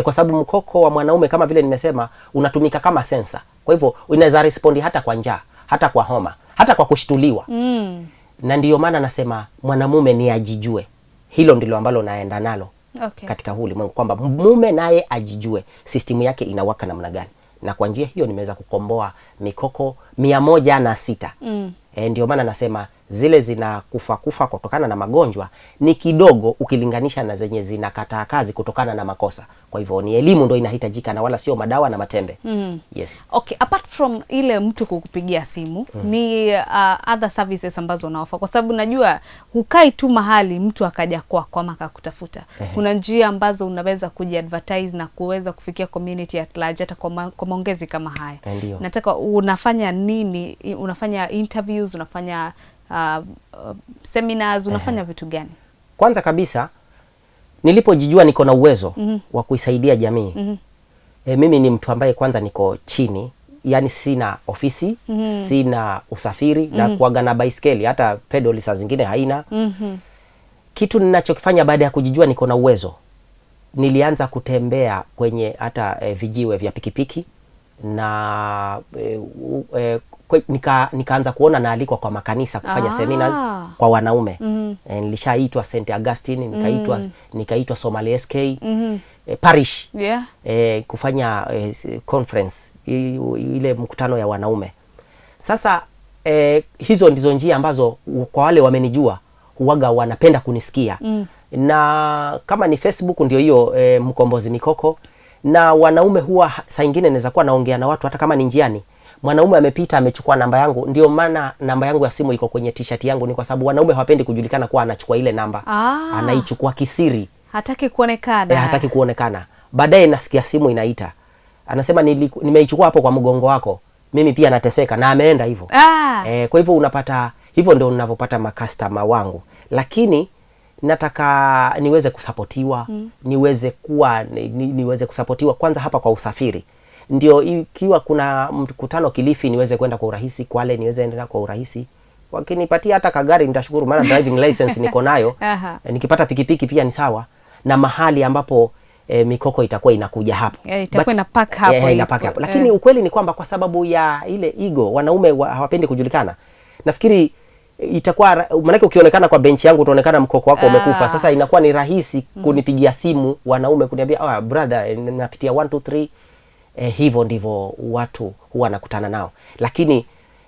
Kwa sababu mkoko wa mwanaume kama vile nimesema unatumika kama sensa. Kwa hivyo unaweza respondi hata kwa njaa, hata kwa homa, hata kwa kushtuliwa. Na ndiyo maana nasema mwanamume ni ajijue. Hilo ndilo ambalo naenda nalo katika huu ulimwengu, kwamba mume naye ajijue system yake inawaka namna gani. Na kwa njia hiyo nimeweza kukomboa mikoko 106. Ndio maana nasema zile zinakufa kutokana na magonjwa ni kidogo ukilinganisha na zenye zinakataa kazi kutokana na makosa. Kwa hivyo ni elimu ndio inahitajika na wala sio madawa na matembe. Yes. Okay, apart from ile mtu kukupigia simu, ni other services ambazo unaofa, kwa sababu najua hukai tu mahali mtu akaja kwa maka kutafuta. Kuna njia ambazo unaweza kujiadvertise na kuweza kufikia community at large hata kwa maongezi kama haya. Nataka unafanya nini? Unafanya interviews, unafanya seminars, unafanya vitu gani? Kwanza kabisa nilipojijua niko na uwezo wa kuisaidia jamii. Mimi ni mtu ambaye kwanza niko chini, yani sina ofisi, sina usafiri na kuaga na baiskeli, hata pedali saa zingine haina. Kitu ninachokifanya baada ya kujijua niko na uwezo, nilianza kutembea kwenye hata vijiwe vya pikipiki na nikaanza kuona naalikwa kwa makanisa kufanya seminars kwa wanaume. Nilishaitwa St. Augustine, nikaitwa Somali SK parish, kufanya conference ile mkutano ya wanaume. Sasa hizo ndizo njia ambazo kwa wale wamenijua huwaga wanapenda kunisikia. Na kama ni Facebook ndio hiyo Mkombozi Mikoko. Na wanaume huwa saa nyingine naweza kuwa naongea na watu hata kama ni njiani, mwanaume amepita amechukua namba yangu. Ndio maana namba yangu ya simu iko kwenye t-shirt yangu, ni kwa sababu wanaume hawapendi kujulikana kwa anachukua ile namba. Anaichukua kisiri, hataki kuonekana. Hataki kuonekana. Baadaye nasikia simu inaita, anasema nimeichukua hapo kwa mgongo wako, mimi pia nateseka, na ameenda hivyo. Kwa hivyo unapata hivyo, ndio ninavyopata makastoma wangu. Lakini nataka niweze kusapotiwa, niweze kusapotiwa kwanza hapa kwa usafiri. Ndio ikiwa kuna mkutano Kilifi niweze kwenda kwa urahisi, Kwale niweze enda kwa urahisi. Wakinipatia hata kagari nitashukuru, maana driving license niko nayo. Nikipata pikipiki pia ni sawa, na mahali ambapo mikoko itakuwa inakuja hapo. Itakuwa inapark hapo. Lakini ukweli ni kwamba kwa sababu ya ile ego, wanaume hawapendi kujulikana. Nafikiri itakuwa maana ukionekana kwa benchi yangu utaonekana mkoko wako umekufa. Sasa inakuwa ni rahisi kunipigia simu wanaume kuniambia brother napitia 1 2 3. Hivyo ndivyo watu huwa nakutana nao. Lakini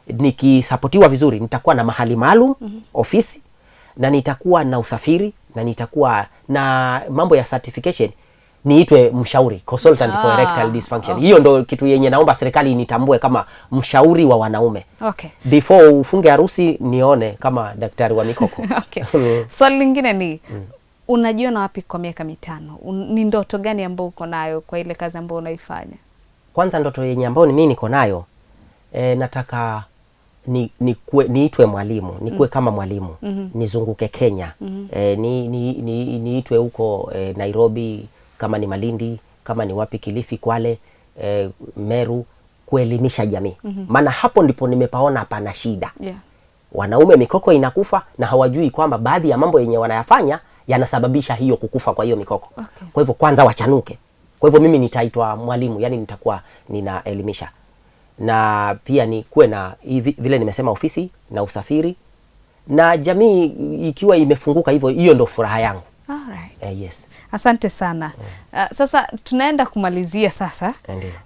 nikisapotiwa vizuri nitakuwa na mahali maalum, ofisi, na nitakuwa na usafiri, na nitakuwa na mambo ya certification, niitwe mshauri, consultant for erectile dysfunction. Hiyo ndo kitu yenye naomba serikali initambue kama mshauri wa wanaume. Before ufunge harusi nione kama daktari wa mikoko. Swali lingine ni unajiona wapi kwa miaka 5? Ni ndoto gani ambayo uko nayo kwa ile kazi ambayo unaifanya? Kwanza ndoto yenye ambayo mimi niko nayo, nataka niitwe mwalimu, nikuwe kama mwalimu, nizunguke Kenya, niitwe huko Nairobi, kama ni Malindi, kama ni wapi Kilifi, Kwale, Meru, kuelimisha jamii. Maana hapo ndipo nimepaona pana shida. Yeah. Wanaume mikoko inakufa na hawajui kwamba baadhi ya mambo yenye wanayafanya yanasababisha hiyo kukufa kwa hiyo mikoko. Okay. Kwa hivyo kwanza wachanuke. Kwa hivyo mimi nitaitwa mwalimu, yani nitakuwa ninaelimisha. Na pia ni kuwe na vile nimesema ofisi na usafiri na jamii ikiwa imefunguka hivyo, hiyo ndo furaha yangu. Alright. Yes. Asante sana. Sasa tunaenda kumalizia sasa.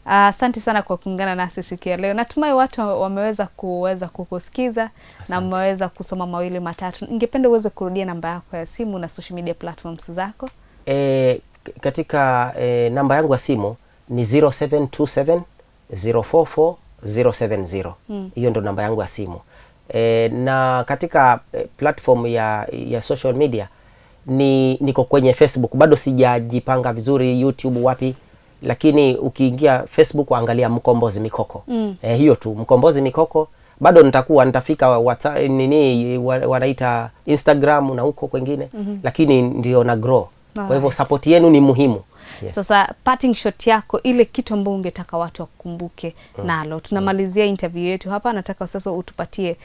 Asante sana kwa kuungana nasi siku ya leo. Natumai watu wameweza kukusikiza na wameweza kusoma mawili matatu. Ningependa uweze kurudia namba yako ya simu na social media platforms zako. Katika namba yangu ya simu ni 0727 044 070. Hiyo ndo namba yangu ya simu. Na katika platform ya social media niko kwenye Facebook, bado sijajipanga vizuri YouTube wapi, lakini ukiingia Facebook angalia Mkombozi Mikoko. Hiyo tu Mkombozi Mikoko, bado nitafika WhatsApp wanaita Instagram na huko kwingine, lakini ndio na grow. Kwa hivyo support yenu ni muhimu. Yes. Sasa parting shot yako, ile kitu ambayo ungetaka watu wakumbuke nalo. Tunamalizia interview yetu hapa, nataka sasa utupatie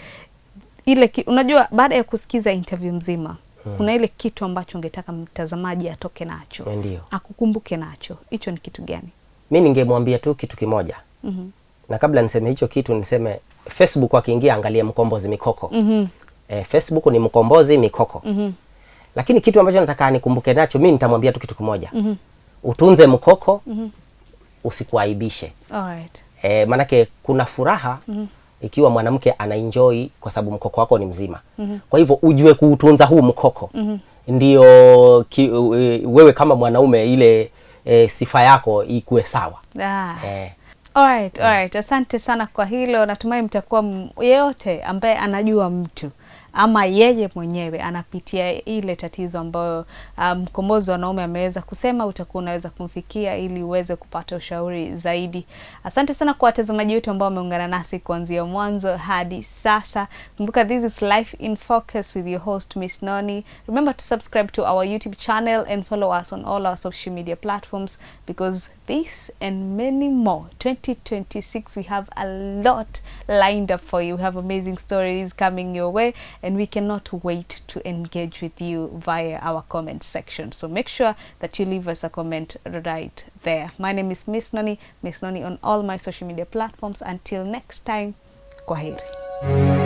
ile unajua baada ya kusikiza interview mzima kuna ile kitu ambacho ungetaka mtazamaji atoke nacho. Ndio. Akukumbuke nacho. Hicho ni kitu gani? Mimi ningemwambia tu kitu kimoja. Na kabla niseme hicho kitu niseme Facebook akiingia angalie Mkombozi Mikoko. Facebook ni Mkombozi Mikoko. Lakini kitu ambacho nataka nikumbuke nacho, mimi nitamwambia tu kitu kimoja. Utunze mkoko, usikuaibishe. Alright. Manake kuna furaha ikiwa mwanamke anaenjoy kwa sababu mkoko wako ni mzima. Kwa hivyo ujue kuutunza huu mkoko. Ndio wewe kama mwanaume ile sifa yako ikuwe sawa. Alright. Asante sana kwa hilo. Natumai mtakuwa yeyote ambaye anajua mtu ama yeye mwenyewe anapitia ile tatizo ambayo mkombozi wanaume ameweza kusema, utakuwa unaweza kumfikia ili uweze kupata ushauri zaidi. Asante sana kwa watazamaji wetu ambao wameungana nasi kuanzia mwanzo hadi sasa. Kumbuka, this is Life in Focus with your host Miss Noni. Remember to subscribe to our YouTube channel and follow us on all our social media platforms, because this and many more 2026 we have a lot lined up for you. We have amazing stories coming your way, and we cannot wait to engage with you via our comment section. So make sure that you leave us a comment right there. My name is Miss Noni on all my social media platforms. Until next time, kwaheri.